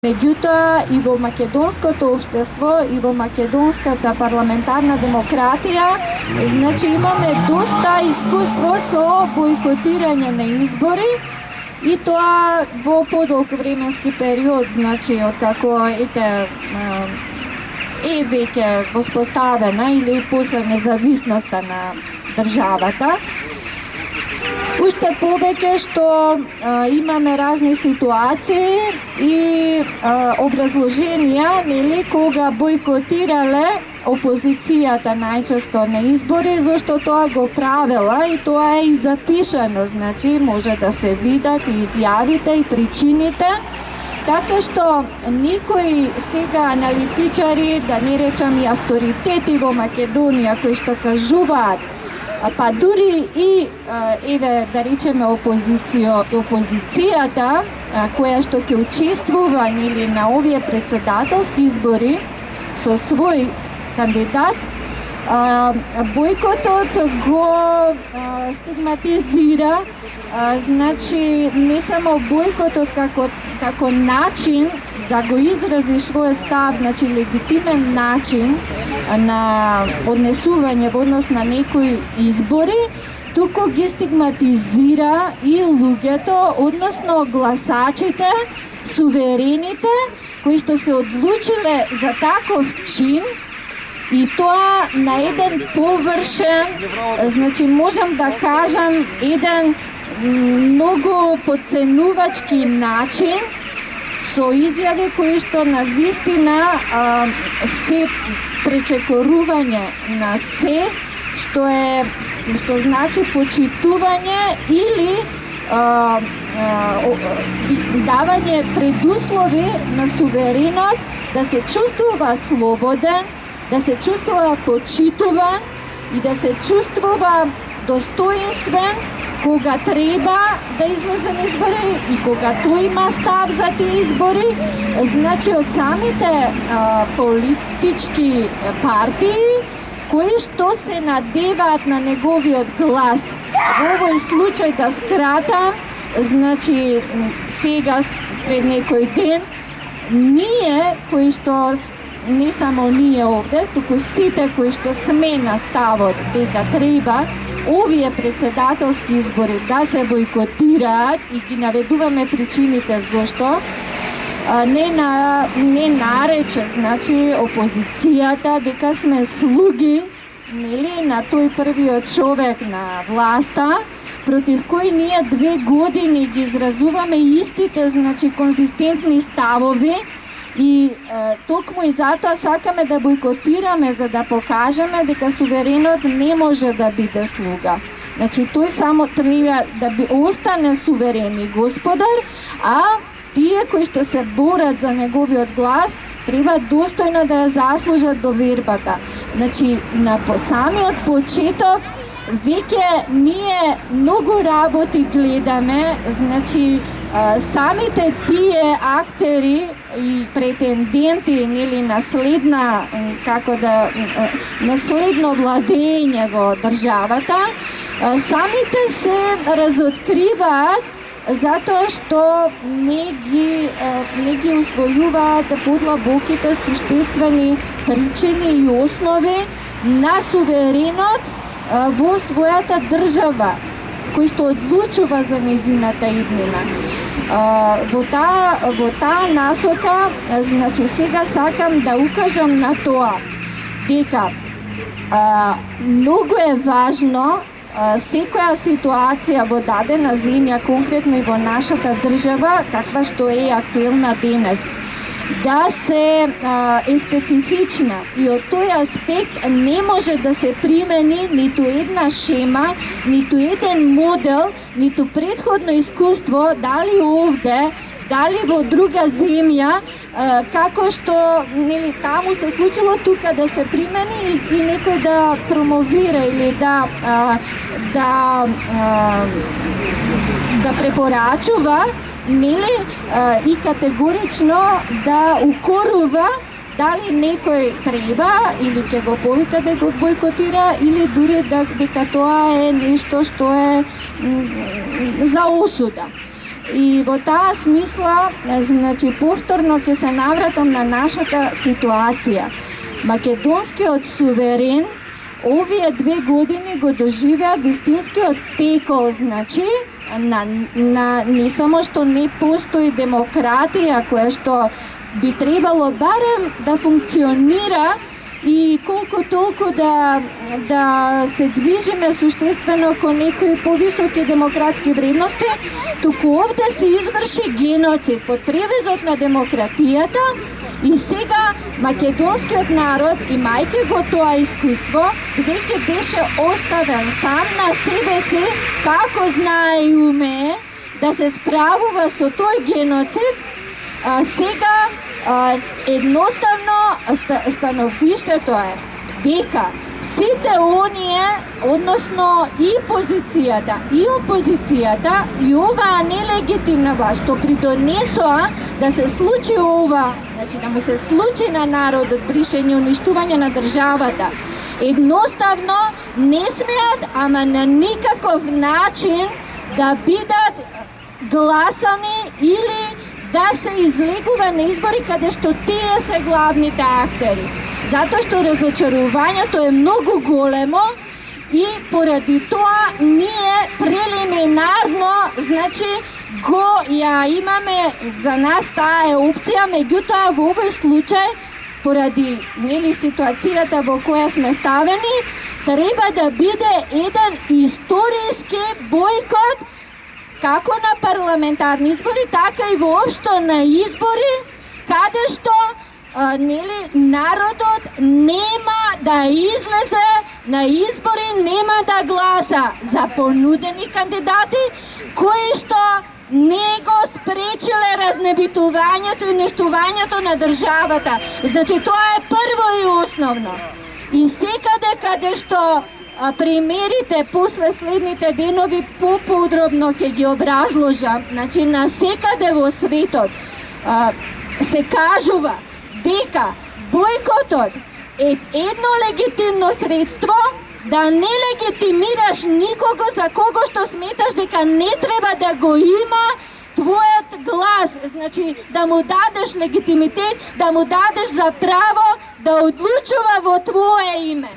Меѓутоа и во македонското општество и во македонската парламентарна демократија, значи имаме доста искуство со бойкотирање на избори и тоа во подолг временски период, значи откако е веќе воспоставена или после независноста на државата. Уште повеќе што имаме разни ситуации и образложенија, нели, кога бойкотирале опозицијата најчесто на избори, зашто тоа го правела и тоа е и запишано, значи може да се видат и изјавите и причините. Така што никои сега аналитичари, да не речам и авторитети во Македонија кои што кажуваат, па дури и еве да речеме опозицијата која што ќе учествува или на овие председателски избори со свој кандидат, бојкотот го стигматизира, значи не само бојкотот како начин да го изрази својот став, значи легитимен начин на однесување во однос на некои избори, туку ги стигматизира и луѓето, односно гласачите, суверените, кои што се одлучиле за таков чин, и тоа на еден површен, значи можам да кажам, еден многу подценувачки начин, со изјави кои што на вистина се пречекорување на се што значи почитување или давање предуслови на суверенот да се чувствува слободен, да се чувствува почитуван и да се чувствува достоинствен кога треба да излезе на избори и кога тој има став за тие избори, значи од самите политички партии кои што се надеваат на неговиот глас. Во овој случај да скратам, значи сега пред некој ден ние кои што не само ние овде, туку сите кои што сме на ставот дека треба овие председателски избори да се бойкотираат и ги наведуваме причините зашто не нарече, значи опозицијата дека сме слуги, нели, на тој првиот човек на власта, против кој ние 2 години ги изразуваме истите, значи конзистентни ставови. И токму и затоа сакаме да бойкотираме за да покажеме дека суверенот не може да биде слуга. Значи тој само треба да остане суверен и господар, а тие кои што се борат за неговиот глас треба достојно да ја заслужат довербата. Значи на самиот почеток веќе ние многу работи гледаме, значи самите тие актери и претенденти, нели, наследно владење во државата, самите се разоткриваат затоа што не ги усвојуваат подлабоките суштествени причини и основи на суверенот во својата држава, кој што одлучува за нејзината иднина. Во таа насока, значи сега сакам да укажам на тоа дека многу е важно секоја ситуација во дадена земја, конкретно и во нашата држава, каква што е актуелна денес, да се е специфична и од тој аспект не може да се примени ниту една шема, ниту еден модел, ниту претходно искуство, дали овде, дали во друга земја, како што нели таму се случило, тука да се примени и некој да промовира или да препорачува, нели, и категорично да укорува дали некој треба или ќе го повика да го бойкотира или дури дека тоа е нешто што е за осуда. И во таа смисла, значи, повторно ќе се навратам на нашата ситуација. Македонскиот суверен овие 2 години го доживеа вистинскиот пекол, значи, не само што не постои демократија која што би требало барем да функционира и колку толку да се движиме суштествено кон некои повисоки демократски вредности, туку овде се изврши геноцид под превезот на демократијата. И сега македонскиот народ, имајќи го тоа искуство, бидејќи беше оставен сам на себе си, како знае и умее да се справува со тој геноцид, сега едноставно становиштето е дека сите оние, односно и позицијата, и опозицијата, и оваа нелегитимна власт, што придонесоа да се случи ова, значи да му се случи на народот бришење, уништување на државата, едноставно не смеат, ама на никаков начин да бидат гласани или да се излегува на избори каде што тие се главните актери. Затоа што разочарувањето е многу големо и поради тоа ние прелиминарно, значи, го ја имаме за нас таа е опција, меѓутоа во овој случај, поради ситуацијата во која сме ставени, треба да биде еден историски бојкот како на парламентарни избори, така и воопшто на избори, каде што народот нема да излезе на избори, нема да гласа за понудени кандидати кои што не го спречиле разнебитувањето и уништувањето на државата. Значи тоа е прво и основно. И секаде каде што примерите после следните денови поподробно ќе ги образложам. Значи на секаде во светот се кажува дека бојкотот е едно легитимно средство да не легитимираш никого за кого што сметаш дека не треба да го има твојот глас, значи да му дадеш легитимитет, да му дадеш за право да одлучува во твое име.